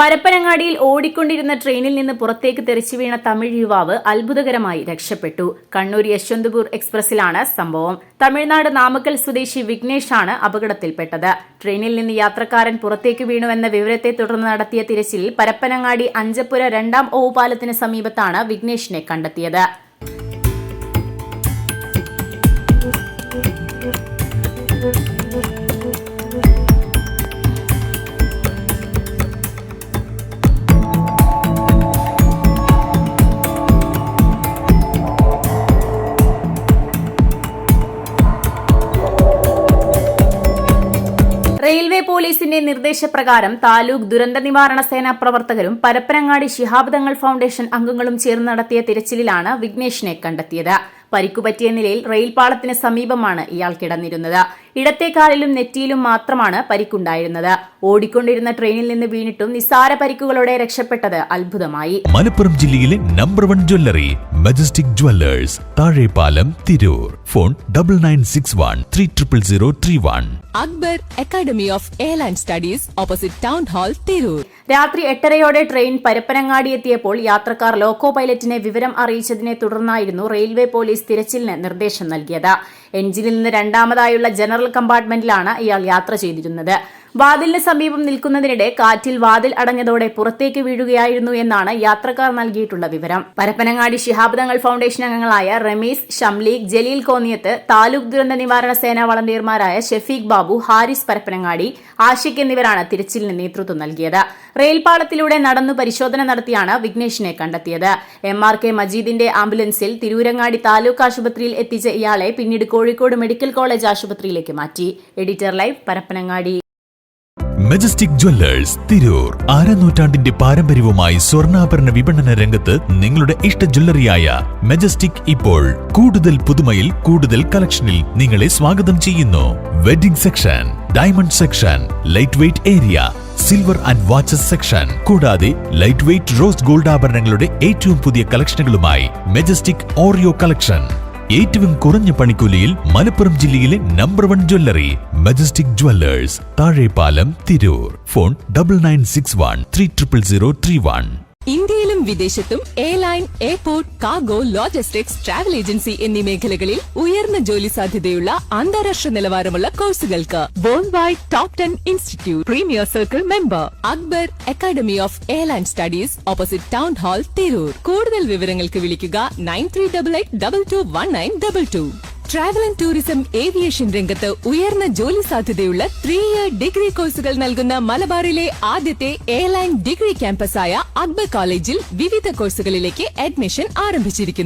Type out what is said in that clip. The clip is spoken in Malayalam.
പരപ്പനങ്ങാടിയിൽ ഓടിക്കൊണ്ടിരുന്ന ട്രെയിനിൽ നിന്ന് പുറത്തേക്ക് തെറിച്ചു വീണ തമിഴ് യുവാവ് അത്ഭുതകരമായി രക്ഷപ്പെട്ടു. കണ്ണൂർ യശ്വന്ത്പൂർ എക്സ്പ്രസിലാണ് സംഭവം. തമിഴ്നാട് നാമക്കൽ സ്വദേശി വിഘ്നേഷാണ് അപകടത്തിൽപ്പെട്ടത്. ട്രെയിനിൽ നിന്ന് യാത്രക്കാരൻ പുറത്തേക്ക് വീണുവെന്ന വിവരത്തെ തുടർന്ന് നടത്തിയ തിരച്ചിലിൽ പരപ്പനങ്ങാടി അഞ്ചപ്പുര 2ാം ഓവുപാലത്തിന് സമീപത്താണ് വിഘ്നേഷിനെ കണ്ടെത്തിയത്. റെയിൽവേ പോലീസിന്റെ നിർദ്ദേശപ്രകാരം താലൂക്ക് ദുരന്ത നിവാരണ സേനാ പ്രവർത്തകരും പരപ്പനങ്ങാടി ശിഹാബ് തങ്ങൾ ഫൌണ്ടേഷൻ അംഗങ്ങളും ചേർന്ന് നടത്തിയ തിരച്ചിലിലാണ് വിഘ്നേഷിനെ കണ്ടെത്തിയത്. പരിക്കുപറ്റിയ നിലയിൽ റെയിൽപാളത്തിന് സമീപമാണ് ഇയാൾ കിടന്നിരുന്നത്. ഇടത്തെ കാലിലും നെറ്റിയിലും മാത്രമാണ് പരിക്കുണ്ടായിരുന്നത്. ഓടിക്കൊണ്ടിരുന്ന ട്രെയിനിൽ നിന്ന് വീണിട്ടും നിസ്സാര പരിക്കുകളോടെ രക്ഷപ്പെട്ടത് അത്ഭുതമായി. മലപ്പുറം ജില്ലയിലെ number 1 jewellery Majestic Jewellers, Thazhepalam, Tirur. Phone 9961300031. Akbar academy of airline studies, opposite town hall, Tirur. രാത്രി 8:30-ഓടെ ട്രെയിൻ പരപ്പനങ്ങാടി എത്തിയപ്പോൾ യാത്രക്കാർ ലോക്കോ പൈലറ്റിനെ വിവരം അറിയിച്ചതിനെ തുടർന്നായിരുന്നു റെയിൽവേ പോലീസ് തിരച്ചിലിന് നിർദ്ദേശം നൽകിയത്. എഞ്ചിനിൽ നിന്ന് രണ്ടാമതായുള്ള ജനറൽ കമ്പാർട്ട്മെന്റിലാണ് ഇയാൾ യാത്ര ചെയ്തിരുന്നത്. വാതിലിന് സമീപം നിൽക്കുന്നതിനിടെ കാറ്റിൽ വാതിൽ അടഞ്ഞതോടെ പുറത്തേക്ക് വീഴുകയായിരുന്നു എന്നാണ് യാത്രക്കാർ നൽകിയിട്ടുള്ള വിവരം. പരപ്പനങ്ങാടി ശിഹാബ് തങ്ങൾ ഫൌണ്ടേഷൻ അംഗങ്ങളായ റമീസ്, ഷംലീഗ്, ജലീൽ കോന്നിയത്ത്, താലൂക്ക് ദുരന്ത നിവാരണ സേനാ വളണ്ടിയർമാരായ ഷെഫീഖ് ബാബു, ഹാരിസ് പരപ്പനങ്ങാടി, ആഷിഖ് എന്നിവരാണ് തിരച്ചിലിന് നേതൃത്വം നൽകിയത്. റെയിൽപാളത്തിലൂടെ നടന്നു പരിശോധന നടത്തിയാണ് വിഘ്നേഷിനെ കണ്ടെത്തിയത്. MRK മജീദിന്റെ ആംബുലൻസിൽ തിരൂരങ്ങാടി താലൂക്ക് ആശുപത്രിയിൽ എത്തിച്ച ഇയാളെ പിന്നീട് കോഴിക്കോട് മെഡിക്കൽ കോളേജ് ആശുപത്രിയിലേക്ക് മാറ്റി. Editor live, Parappanangadi. Majestic jewellers, Tirur. അരനൂറ്റാണ്ടിന്റെ പാരമ്പര്യവുമായി സ്വർണ്ണാഭരണ വിപണന രംഗത്ത് നിങ്ങളുടെ ഇഷ്ട ജ്വല്ലറിയായ മെജസ്റ്റിക് ഇപ്പോൾ കൂടുതൽ പുതുമയിൽ കൂടുതൽ കളക്ഷനിൽ നിങ്ങളെ സ്വാഗതം ചെയ്യുന്നു. Wedding section, diamond section, light weight area, silver and watches section, കൂടാതെ ലൈറ്റ് വെയ്റ്റ് റോസ് ഗോൾഡ് ആഭരണങ്ങളുടെ ഏറ്റവും പുതിയ കളക്ഷനുകളുമായി മെജസ്റ്റിക് ഓറിയോ കളക്ഷൻ. ഏറ്റവും കുറഞ്ഞ പണിക്കൂലിയിൽ മലപ്പുറം ജില്ലയിലെ number 1 jewellery Majestic Jewellers, Thazhepalam, Tirur. Phone 9961300031. ഇന്ത്യയിലും വിദേശത്തും airline, airport, cargo, logistics, travel agency എന്നീ മേഖലകളിൽ ഉയർന്ന ജോലി സാധ്യതയുള്ള അന്താരാഷ്ട്ര നിലവാരമുള്ള കോഴ്സുകൾക്ക് world wide top 10 institute premier circle member. Akbar academy of airline studies, opposite town hall, Tirur. കൂടുതൽ വിവരങ്ങൾക്ക് വിളിക്കുക 9388221922. ട്രാവൽ ആൻഡ് ടൂറിസം, ഏവിയേഷൻ രംഗത്ത് ഉയർന്ന ജോലി സാധ്യതയുള്ള 3-year ഡിഗ്രി കോഴ്സുകൾ നൽകുന്ന മലബാറിലെ ആദ്യത്തെ എയർലൈൻ ഡിഗ്രി ക്യാമ്പസായ അക്ബർ കോളേജിൽ വിവിധ കോഴ്സുകളിലേക്ക് അഡ്മിഷൻ ആരംഭിച്ചിരിക്കുന്നു.